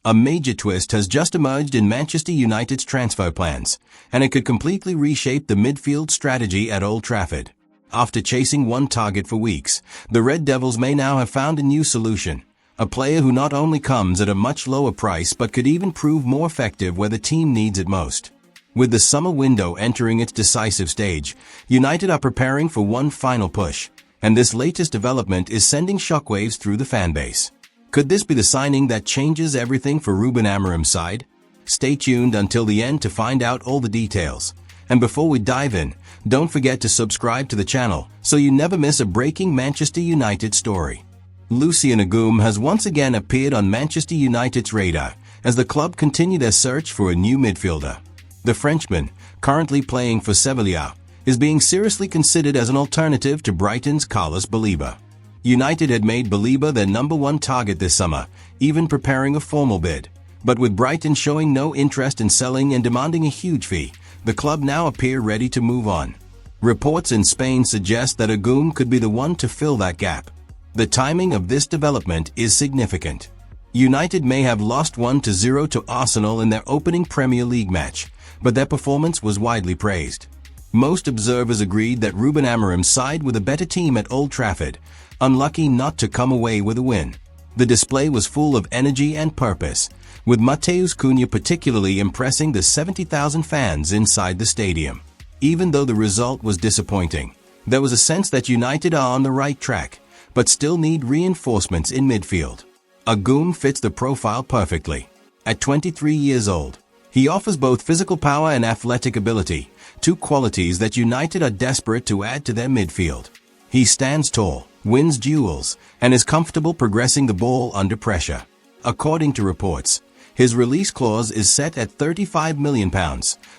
A major twist has just emerged in Manchester United's transfer plans, and it could completely reshape the midfield strategy at Old Trafford. After chasing one target for weeks, the Red Devils may now have found a new solution. A player who not only comes at a much lower price but could even prove more effective where the team needs it most. With the summer window entering its decisive stage, United are preparing for one final push, and this latest development is sending shockwaves through the fanbase. Could this be the signing that changes everything for Ruben Amorim's side? Stay tuned until the end to find out all the details. And before we dive in, don't forget to subscribe to the channel so you never miss a breaking Manchester United story. Lucien Agum has once again appeared on Manchester United's radar as the club continue their search for a new midfielder. The Frenchman, currently playing for Sevilla, is being seriously considered as an alternative to Brighton's Carlos Baleba. United had made Baleba their #1 target this summer, even preparing a formal bid. But with Brighton showing no interest in selling and demanding a huge fee, the club now appear ready to move on. Reports in Spain suggest that Agum could be the one to fill that gap. The timing of this development is significant. United may have lost 1-0 to Arsenal in their opening Premier League match, but their performance was widely praised. Most observers agreed that Ruben Amorim's side were the better team at Old Trafford, unlucky not to come away with a win. The display was full of energy and purpose, with Matheus Cunha particularly impressing the 70,000 fans inside the stadium. Even though the result was disappointing, there was a sense that United are on the right track, but still need reinforcements in midfield. Agum fits the profile perfectly. At 23 years old, he offers both physical power and athletic ability, two qualities that United are desperate to add to their midfield. He stands tall, wins duels, and is comfortable progressing the ball under pressure. According to reports, his release clause is set at £35 million,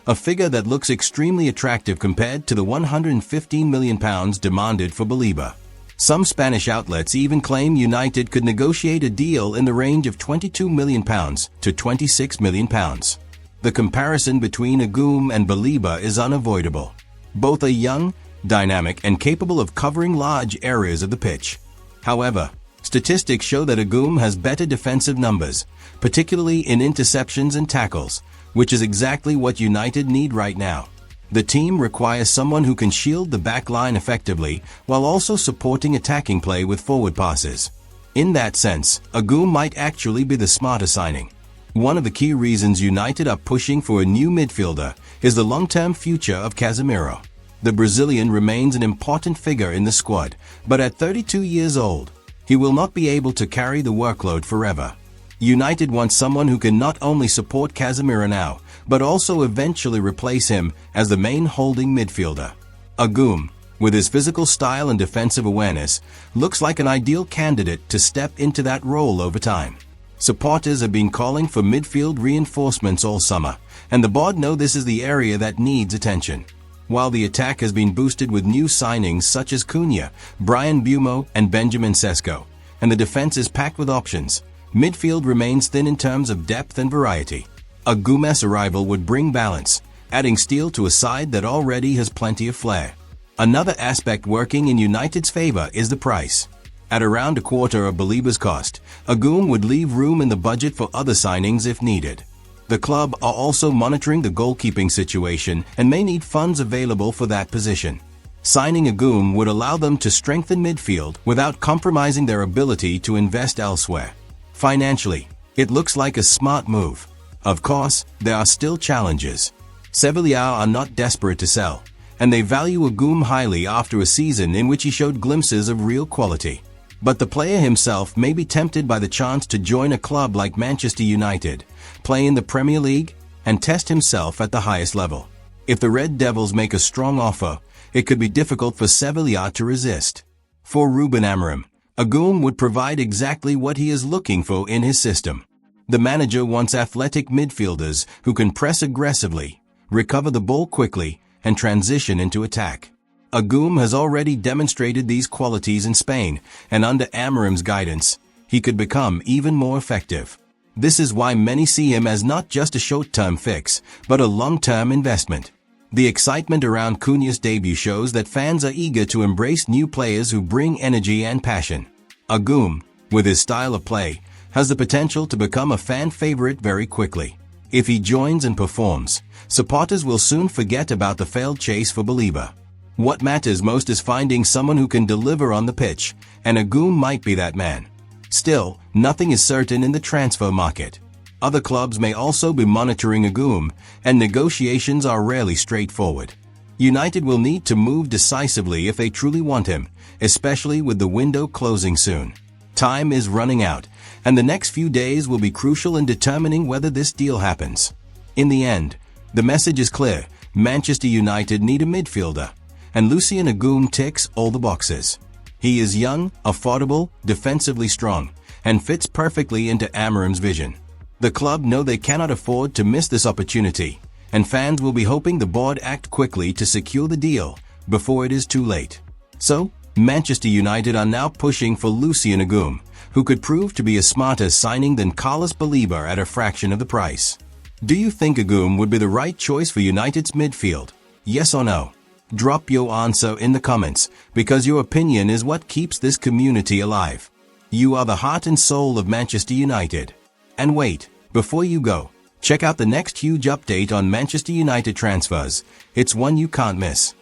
a figure that looks extremely attractive compared to the £115 million demanded for Baleba. Some Spanish outlets even claim United could negotiate a deal in the range of £22 million to £26 million. The comparison between Agum and Baleba is unavoidable. Both are young, dynamic, and capable of covering large areas of the pitch. However, statistics show that Agum has better defensive numbers, particularly in interceptions and tackles, which is exactly what United need right now. The team requires someone who can shield the back line effectively while also supporting attacking play with forward passes. In that sense, Agum might actually be the smarter signing. One of the key reasons United are pushing for a new midfielder is the long-term future of Casemiro. The Brazilian remains an important figure in the squad, but at 32 years old, he will not be able to carry the workload forever. United wants someone who can not only support Casemiro now, but also eventually replace him as the main holding midfielder. Agum, with his physical style and defensive awareness, looks like an ideal candidate to step into that role over time. Supporters have been calling for midfield reinforcements all summer, and the board know this is the area that needs attention. While the attack has been boosted with new signings such as Cunha, Brian Bumo, and Benjamin Sesko, and the defense is packed with options, midfield remains thin in terms of depth and variety. Agum's arrival would bring balance, adding steel to a side that already has plenty of flair. Another aspect working in United's favor is the price. At around a quarter of Baleba's cost, Agum would leave room in the budget for other signings if needed. The club are also monitoring the goalkeeping situation and may need funds available for that position. Signing Agum would allow them to strengthen midfield without compromising their ability to invest elsewhere. Financially, it looks like a smart move. Of course, there are still challenges. Sevilla are not desperate to sell, and they value Agum highly after a season in which he showed glimpses of real quality. But the player himself may be tempted by the chance to join a club like Manchester United, play in the Premier League, and test himself at the highest level. If the Red Devils make a strong offer, it could be difficult for Sevilla to resist. For Ruben Amorim, Agum would provide exactly what he is looking for in his system. The manager wants athletic midfielders who can press aggressively, recover the ball quickly, and transition into attack. Agum has already demonstrated these qualities in Spain, and under Amorim's guidance, he could become even more effective. This is why many see him as not just a short-term fix, but a long-term investment. The excitement around Cunha's debut shows that fans are eager to embrace new players who bring energy and passion. Agum, with his style of play, has the potential to become a fan favorite very quickly. If he joins and performs, supporters will soon forget about the failed chase for Belieber. What matters most is finding someone who can deliver on the pitch, and Agum might be that man. Still, nothing is certain in the transfer market. Other clubs may also be monitoring Agum, and negotiations are rarely straightforward. United will need to move decisively if they truly want him, especially with the window closing soon. Time is running out, and the next few days will be crucial in determining whether this deal happens. In the end, the message is clear: Manchester United need a midfielder, and Lucien Agum ticks all the boxes. He is young, affordable, defensively strong, and fits perfectly into Amorim's vision. The club know they cannot afford to miss this opportunity, and fans will be hoping the board act quickly to secure the deal before it is too late. So, Manchester United are now pushing for Lucien Agum, who could prove to be a smarter signing than Carlos Belieber at a fraction of the price. Do you think Agum would be the right choice for United's midfield? Yes or no? Drop your answer in the comments, because your opinion is what keeps this community alive. You are the heart and soul of Manchester United. And wait, before you go, check out the next huge update on Manchester United transfers. It's one you can't miss.